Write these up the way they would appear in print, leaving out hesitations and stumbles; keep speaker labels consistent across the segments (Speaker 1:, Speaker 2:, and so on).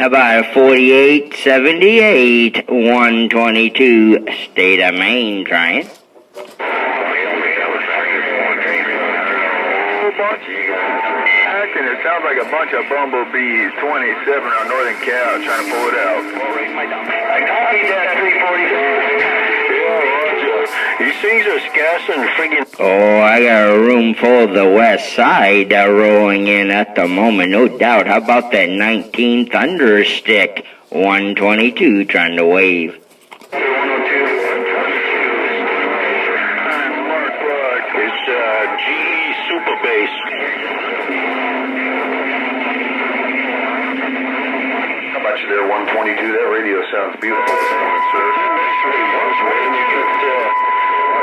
Speaker 1: About 4878, 122, State of Maine, trying.
Speaker 2: Acting, it sounds like a bunch of bumblebees, 27 on Northern Cal, trying to pull it out.
Speaker 3: I copied that 340. These things are scarce and friggin'.
Speaker 1: Oh, I got a room full of the west side rolling in at the moment, no doubt. How about that 19 Thunder Stick, 122, trying to wave.
Speaker 2: There, 122. That radio sounds beautiful this morning, sir.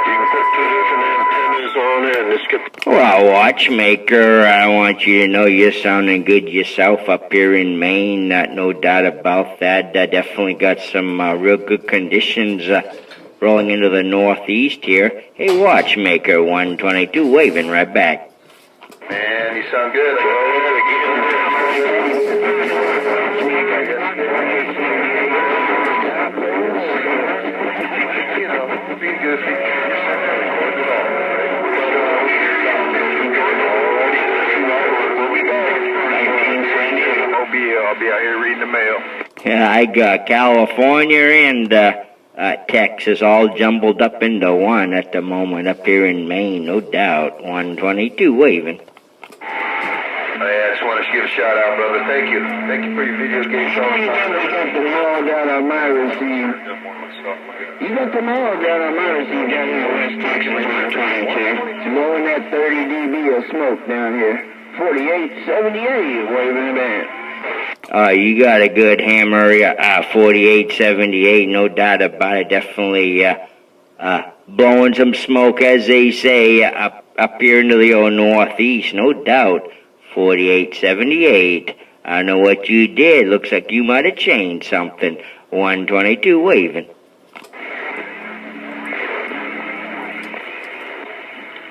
Speaker 3: You can put two different antennas on it and just get.
Speaker 1: Well, watchmaker, I want you to know you're sounding good yourself up here in Maine. No doubt about that. Definitely got some real good conditions rolling into the northeast here. Hey, watchmaker, 122, waving right back.
Speaker 2: Man, you sound good. I'll be out here reading the mail.
Speaker 1: Yeah, I got California and Texas all jumbled up into one at the moment up here in Maine, no doubt. 122 waving.
Speaker 2: I just want to give a shout out, brother. Thank you. Thank you for your video games all the time.
Speaker 4: You got the mail down on my receive. You got the mail down on my receive down here in West Texas, 122. Blowing that 30 dB of smoke down here. 4878 waving the band.
Speaker 1: You got a good hammer, 4878, no doubt about it. Definitely blowing some smoke, as they say, up here into the old northeast, no doubt. 4878. I don't know what you did. Looks like you might have changed something. 122 waving.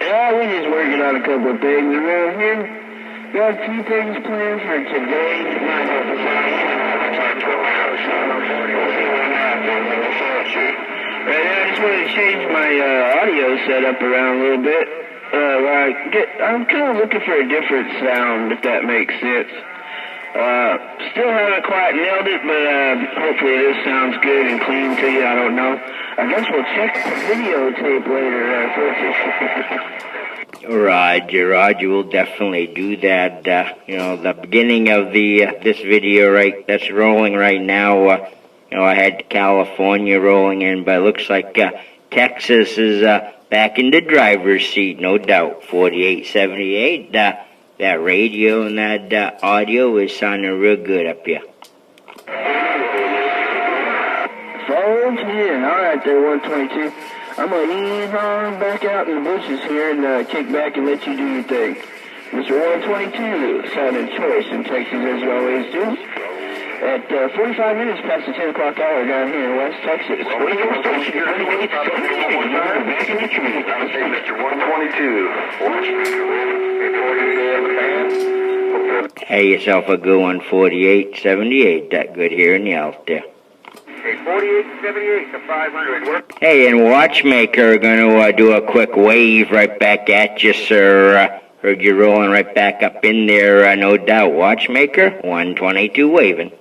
Speaker 4: Yeah, we're just working on a couple of things around here. Got a few things planned for today. Right now, I just want to change my audio setup around a little bit. I'm kind of looking for a different sound, if that makes sense. Still haven't quite nailed it, but hopefully this sounds good and clean to you. I don't know. I guess we'll check the videotape later.
Speaker 1: Roger, we'll definitely do that. The beginning of this video that's rolling right now. I had California rolling in, but it looks like Texas is back in the driver's seat, no doubt. 4878. That radio and that audio is sounding real good up here.
Speaker 4: Forward, yeah, all right there, 122. I'm going to ease on back out in the bushes here and kick back and let you do your thing. Mr. 122, sounding choice in Texas as you always do. At 45 minutes past the 10 o'clock hour down here in West Texas.
Speaker 2: Mr. 122.
Speaker 1: Hey, yourself a good one, 4878. That good hearing you out there.
Speaker 2: Hey, 4878 to 500.
Speaker 1: Hey, and watchmaker gonna do a quick wave right back at you, sir. Heard you rolling right back up in there, no doubt. Watchmaker, 122 waving.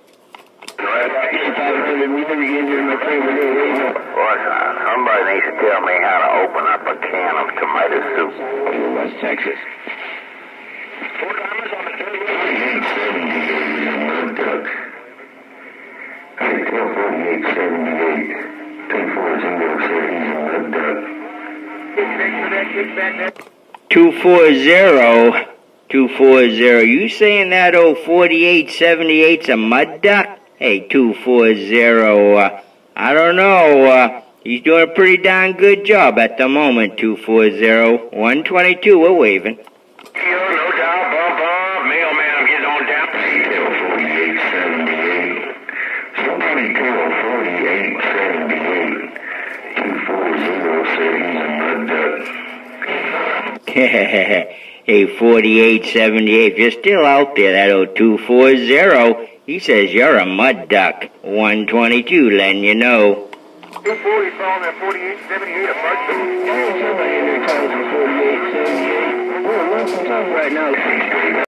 Speaker 2: Somebody needs to tell me how to open up a can of tomato soup.
Speaker 4: West Texas.
Speaker 2: Hey, 4878.
Speaker 1: 240. 240. You saying that old 4878's a mud duck? Hey, 240. I don't know. He's doing a pretty darn good job at the moment, 240. 122, we're waving.
Speaker 3: No doubt, bump. Mailman, I'm getting on down.
Speaker 2: 4878. Somebody call 4878. 240 said he's a mud duck.
Speaker 1: Hey, 4878, if you're still out there, that old 240, He says you're a mud duck. 122, letting you know.
Speaker 2: 240 phone at 4878 at Mud.
Speaker 4: Somebody in there calls me 4878. We're right now.